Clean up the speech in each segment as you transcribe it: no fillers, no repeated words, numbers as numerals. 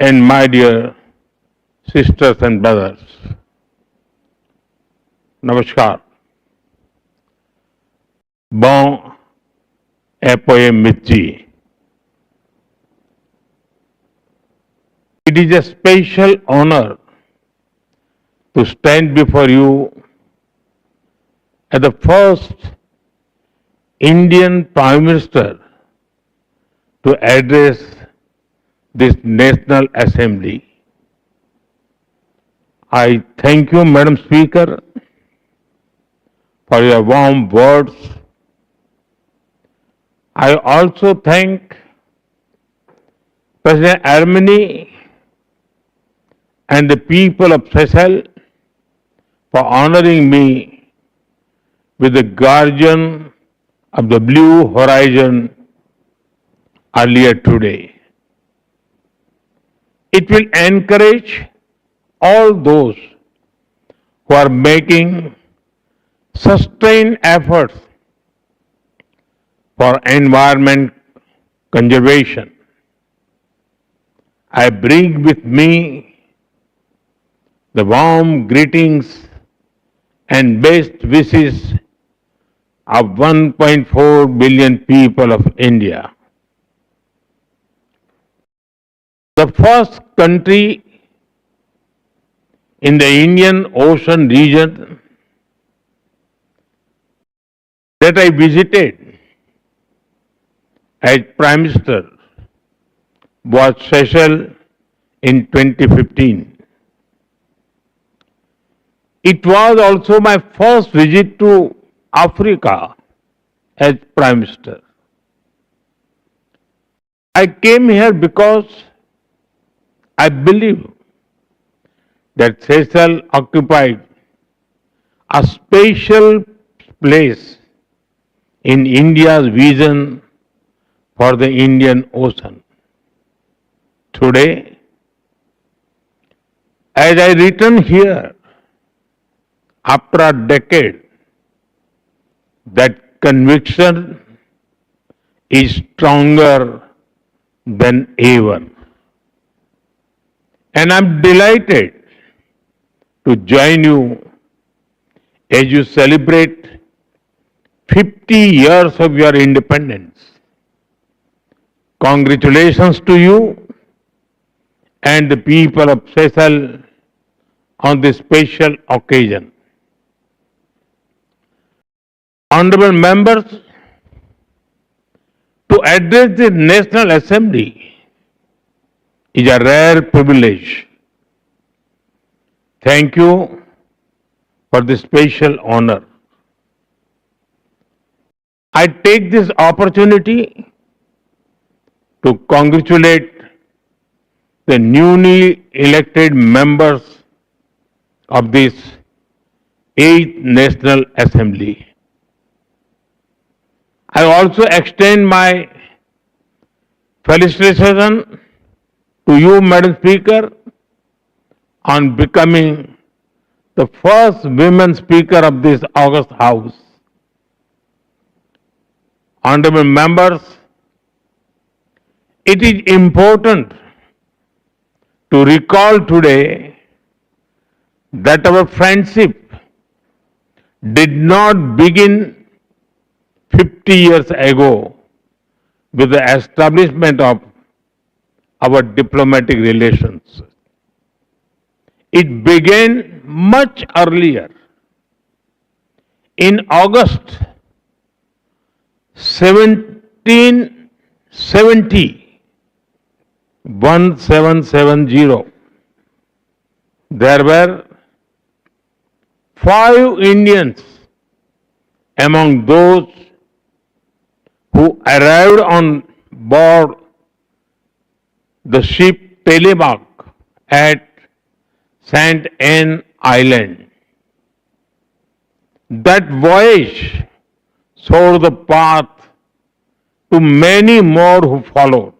and my dear sisters and brothers, Namaskar. Bon apres-midi. It is a special honor to stand before you as the first Indian Prime Minister to address this National Assembly. I thank you, Madam Speaker, for your warm words. I also thank President Armeni and the people of Seychelles for honoring me with the guardian of the blue horizon earlier today. It will encourage all those who are making sustained efforts for environment conservation. I bring with me the warm greetings and best wishes of 1.4 billion people of India. The first country in the Indian Ocean region that I visited as Prime Minister was Seychelles in 2015. It was also my first visit to Africa as Prime Minister. I came here because I believe that Seychelles occupied a special place in India's vision for the Indian Ocean. Today, as I return here after a decade, that conviction is stronger than ever. And I'm delighted to join you as you celebrate 50 years of your independence. Congratulations to you and the people of Seychelles on this special occasion. Honorable members, to address the National Assembly is a rare privilege. Thank you for this special honor. I take this opportunity to congratulate the newly elected members of this 8th National Assembly. I also extend my felicitation to you, Madam Speaker, on becoming the first women Speaker of this august House. Honorable members, it is important to recall today that our friendship did not begin 50 years ago with the establishment of our diplomatic relations. It began much earlier. In August 1770, there were 5 Indians among those who arrived on board the ship Telemark at St. Anne Island. That voyage showed the path to many more who followed.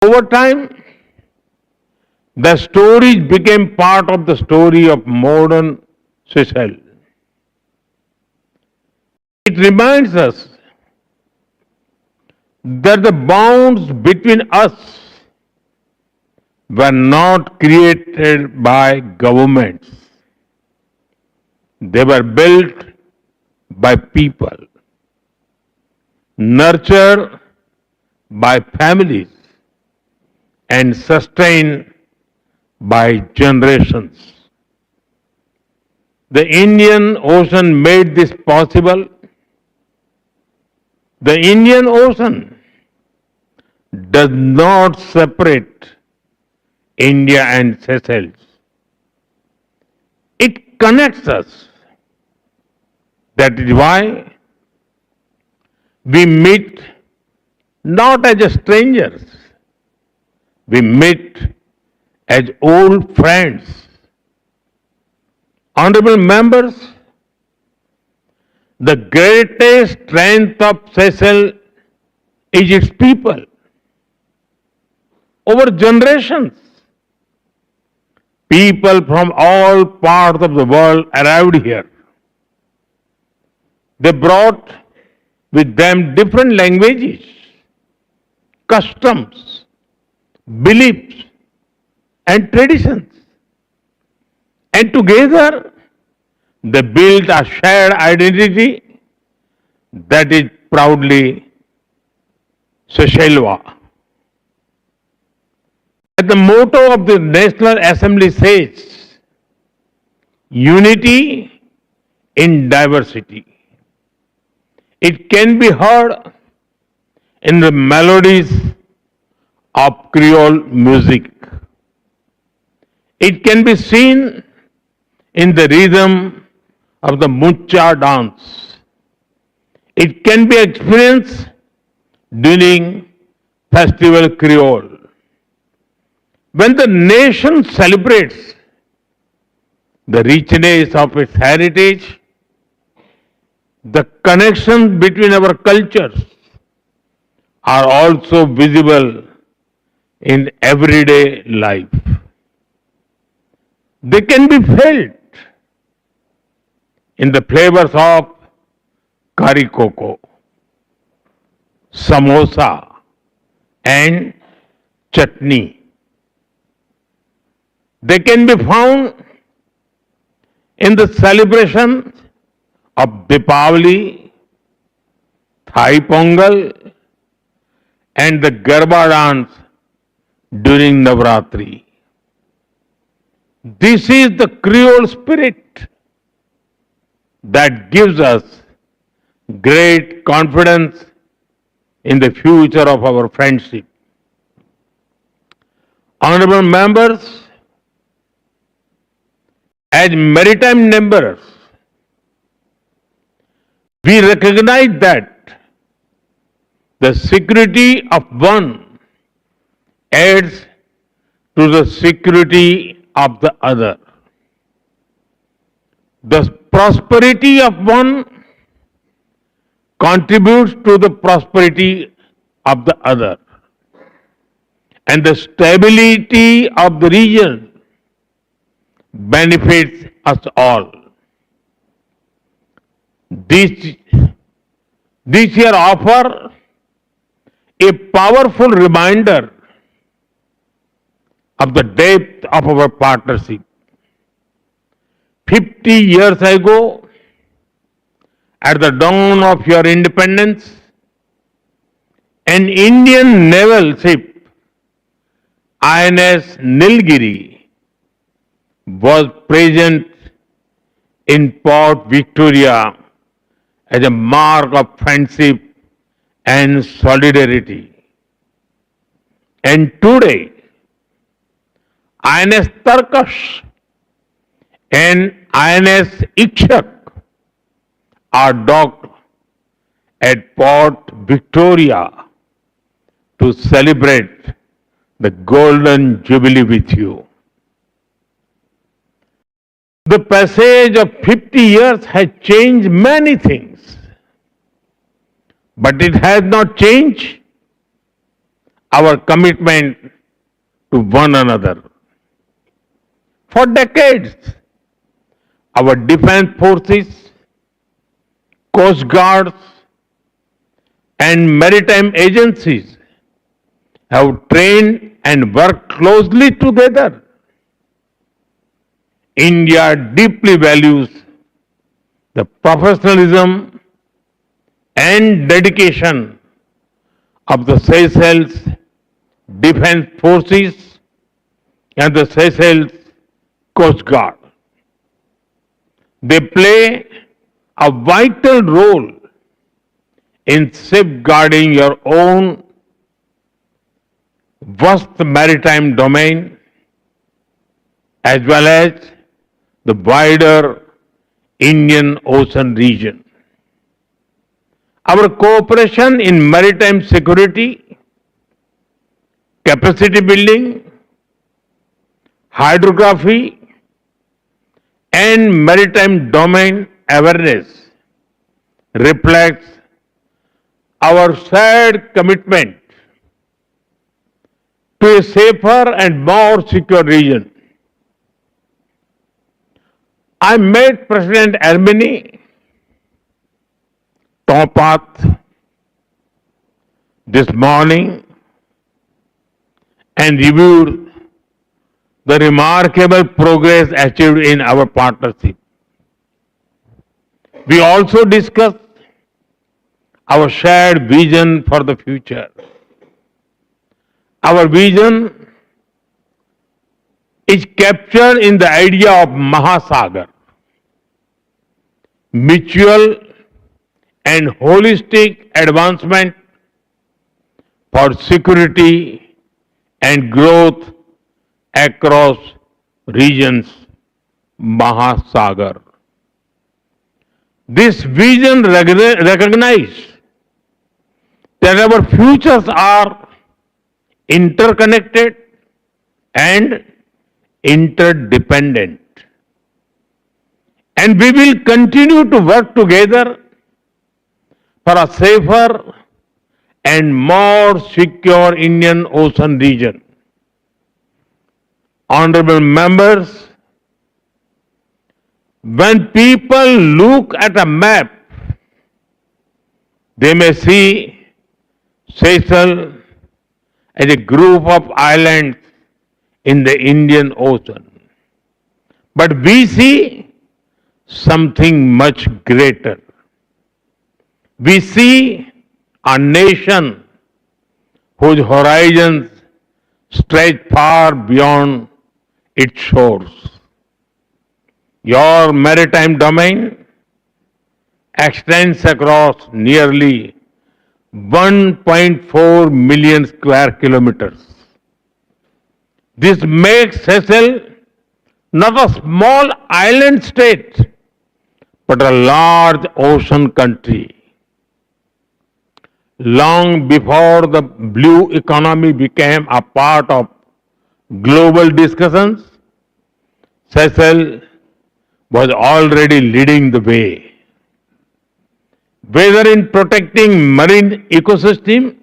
Over time, the stories became part of the story of modern Seychelles. It reminds us that the bonds between us were not created by governments. They were built by people, nurtured by families, and sustained by generations. The Indian Ocean made this possible. The Indian Ocean does not separate India and Seychelles. It connects us. That is why we meet not as strangers, we meet as old friends. Honorable members, the greatest strength of Seychelles is its people. Over generations, people from all parts of the world arrived here. They brought with them different languages, customs, beliefs, and traditions. And together, they built a shared identity that is proudly Seychellois. As the motto of the National Assembly says, unity in diversity. It can be heard in the melodies of Creole music. It can be seen in the rhythm of the mucha dance. It can be experienced during Festival Creole. When the nation celebrates the richness of its heritage, the connections between our cultures are also visible in everyday life. They can be felt in the flavors of curry cocoa, samosa, and chutney. They can be found in the celebration of Deepavali, Thai Pongal, and the Garba dance during Navratri. This is the Creole spirit that gives us great confidence in the future of our friendship. Honorable members, as maritime members, we recognize that the security of one adds to the security of the other. The prosperity of one contributes to the prosperity of the other. And the stability of the region benefits us all. This year offer a powerful reminder of the depth of our partnership. 50 years ago, at the dawn of your independence, an Indian naval ship, INS Nilgiri, was present in Port Victoria as a mark of friendship and solidarity. And today, INS Turkish and INS Ikshak are docked at Port Victoria to celebrate the Golden Jubilee with you. The passage of 50 years has changed many things, but it has not changed our commitment to one another. For decades, our defense forces, coast guards, and maritime agencies have trained and worked closely together. India deeply values the professionalism and dedication of the Seychelles Defense Forces and the Seychelles Coast Guard. They play a vital role in safeguarding your own vast maritime domain as well as the wider Indian Ocean region. Our cooperation in maritime security, capacity building, hydrography, and maritime domain awareness reflects our shared commitment to a safer and more secure region. I met President Armeni Topat this morning and reviewed the remarkable progress achieved in our partnership. We also discussed our shared vision for the future. Our vision is captured in the idea of Mahasagar, mutual and holistic advancement for security and growth across regions, Mahasagar. This vision recognizes that our futures are interconnected and interdependent. And we will continue to work together for a safer and more secure Indian Ocean region. Honorable members, when people look at a map, they may see Seychelles as a group of islands in the Indian Ocean. But we see something much greater. We see a nation whose horizons stretch far beyond its shores. Your maritime domain extends across nearly 1.4 million square kilometers. This makes Seychelles not a small island state, but a large ocean country. Long before the blue economy became a part of global discussions, Seychelles was already leading the way. Whether in protecting marine ecosystem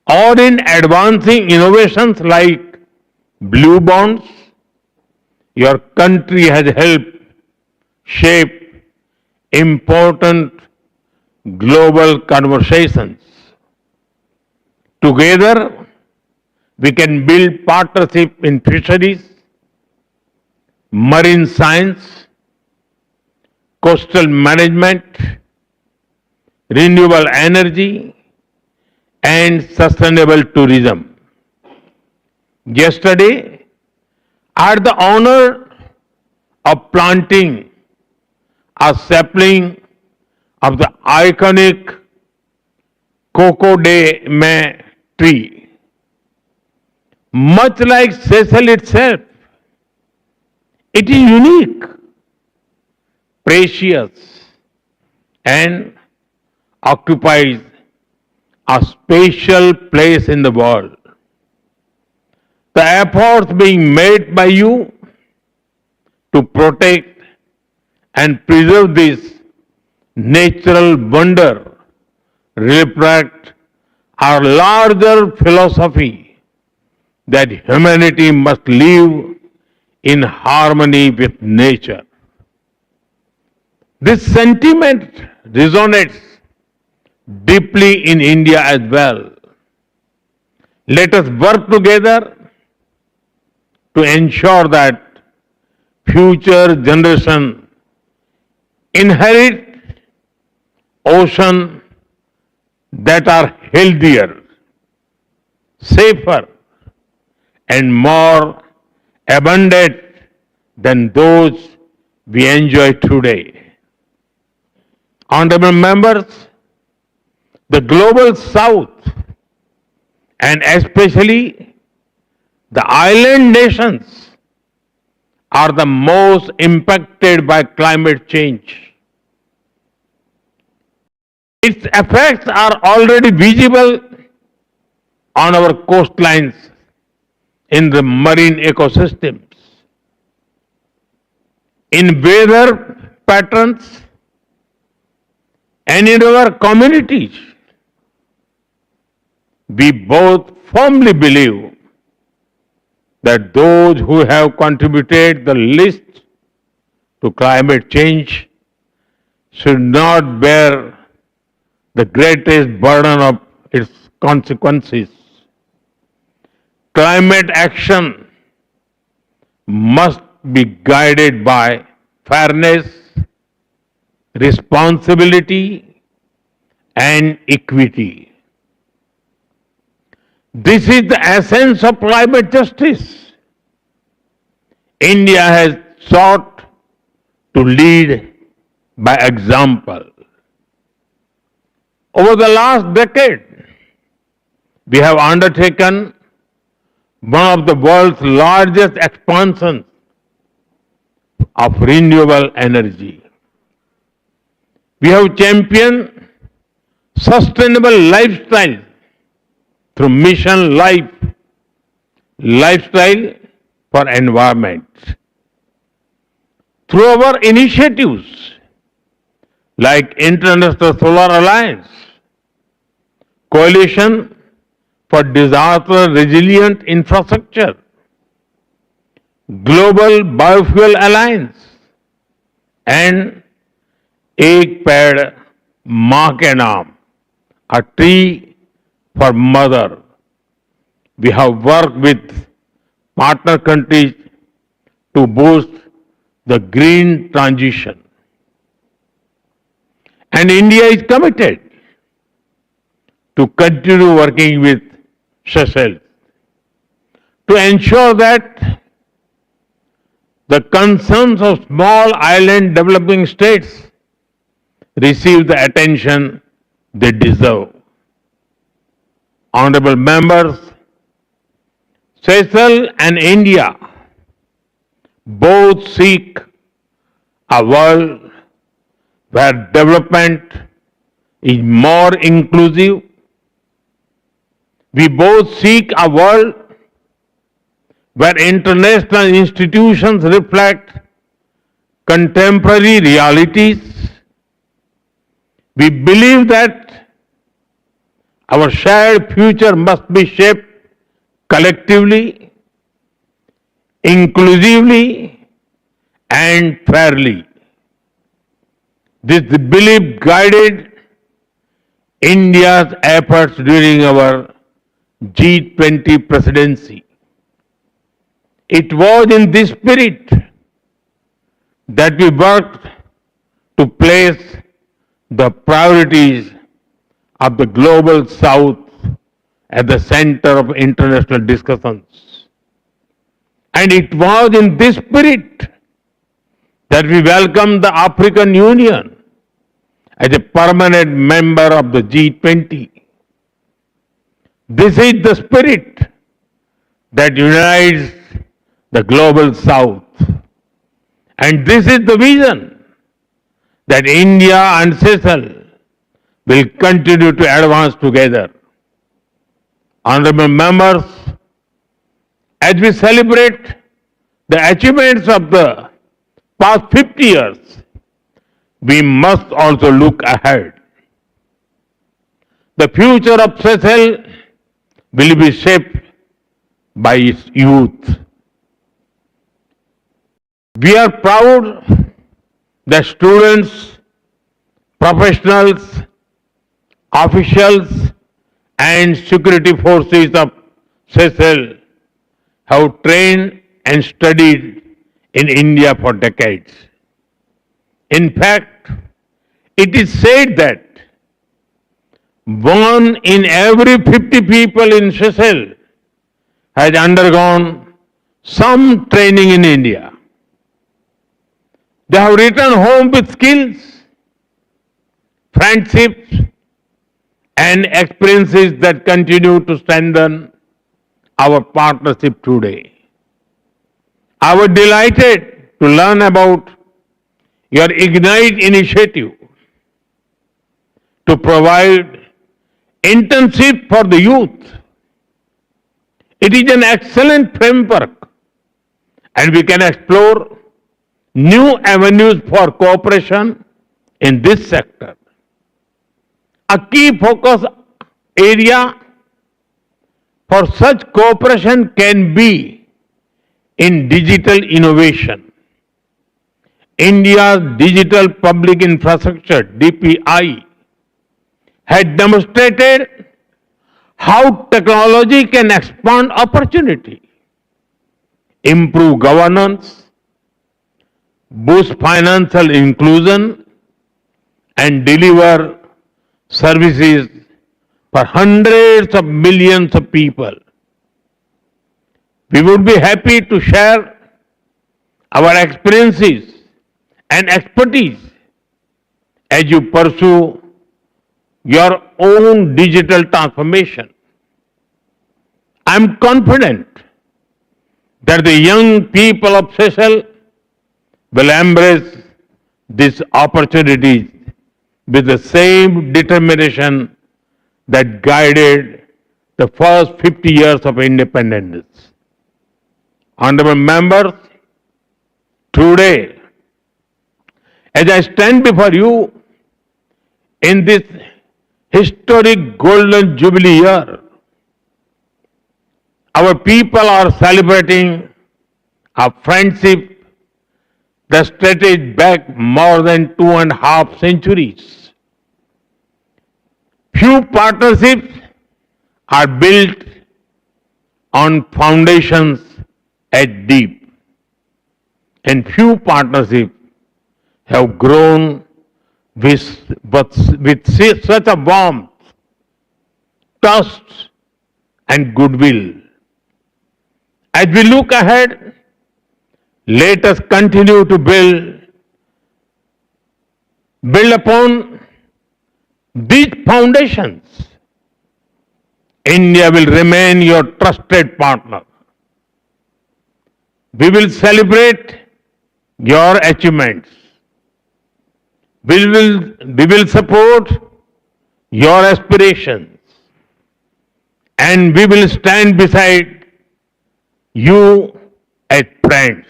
or in advancing innovations like blue bonds, your country has helped shape important global conversations. Together, we can build partnership in fisheries, marine science, coastal management, renewable energy, and sustainable tourism. Yesterday, I had the honor of planting a sapling of the iconic Coco de Mai tree. Much like Seychelles itself, it is unique, precious, and occupies a special place in the world. The efforts being made by you to protect and preserve this natural wonder reflect our larger philosophy that humanity must live in harmony with nature. This sentiment resonates deeply in India as well. Let us work together to ensure that future generation inherit ocean that are healthier, safer, and more abundant than those we enjoy today. Honorable members, the global south and especially the island nations are the most impacted by climate change. Its effects are already visible on our coastlines, in the marine ecosystems, in weather patterns, and in our communities. We both firmly believe that those who have contributed the least to climate change should not bear the greatest burden of its consequences. Climate action must be guided by fairness, responsibility, and equity. This is the essence of climate justice. India has sought to lead by example. Over the last decade, we have undertaken one of the world's largest expansions of renewable energy. We have championed sustainable lifestyle through Mission Life, Lifestyle for Environment. Through our initiatives like International Solar Alliance, Coalition for Disaster Resilient Infrastructure, Global Biofuel Alliance, and Ek Ped Maa Ke Naam, a tree for mother. We have worked with partner countries to boost the green transition. And India is committed to continue working with Seychelles to ensure that the concerns of small island developing states receive the attention they deserve. Honorable members, Seychelles and India both seek a world where development is more inclusive. We both seek a world where international institutions reflect contemporary realities. We believe that our shared future must be shaped collectively, inclusively, and fairly. This belief guided India's efforts during our G20 presidency. It was in this spirit that we worked to place the priorities of the global south at the center of international discussions. And it was in this spirit that we welcomed the African Union as a permanent member of the G20. This is the spirit that unites the global south. And this is the vision that India and Seychelles will continue to advance together. Honorable members, as we celebrate the achievements of the past 50 years, we must also look ahead. The future of Seychelles will be shaped by its youth. We are proud that students, professionals, Officials and security forces of Seychelles have trained and studied in India for decades. In fact, it is said that one in every 50 people in Seychelles has undergone some training in India. They have returned home with skills, friendships, and experiences that continue to strengthen our partnership today. I was delighted to learn about your Ignite initiative to provide internship for the youth. It is an excellent framework and we can explore new avenues for cooperation in this sector. A key focus area for such cooperation can be in digital innovation. India's digital public infrastructure, DPI, has demonstrated how technology can expand opportunity, improve governance, boost financial inclusion, and deliver services for hundreds of millions of people. We would be happy to share our experiences and expertise as you pursue your own digital transformation. I am confident that the young people of Seychelles will embrace these opportunities with the same determination that guided the first 50 years of independence. Honorable members, today, as I stand before you in this historic Golden Jubilee year, our people are celebrating a friendship that stretches back more than 2.5 centuries. Few partnerships are built on foundations as deep, and few partnerships have grown with such a warmth, trust, and goodwill. As we look ahead, let us continue to build upon these foundations. India will remain your trusted partner. We will celebrate your achievements. We will support your aspirations, and we will stand beside you as friends.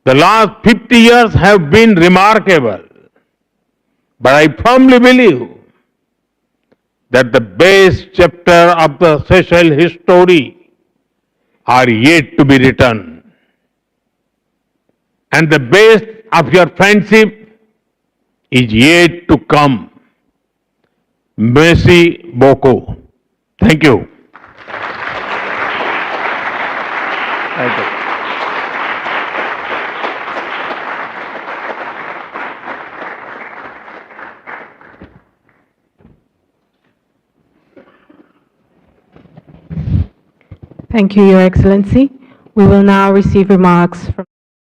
The last 50 years have been remarkable, but I firmly believe that the best chapter of the Seychelles history are yet to be written. And the best of your friendship is yet to come. Merci beaucoup. Thank you. Thank you. Thank you, Your Excellency. We will now receive remarks from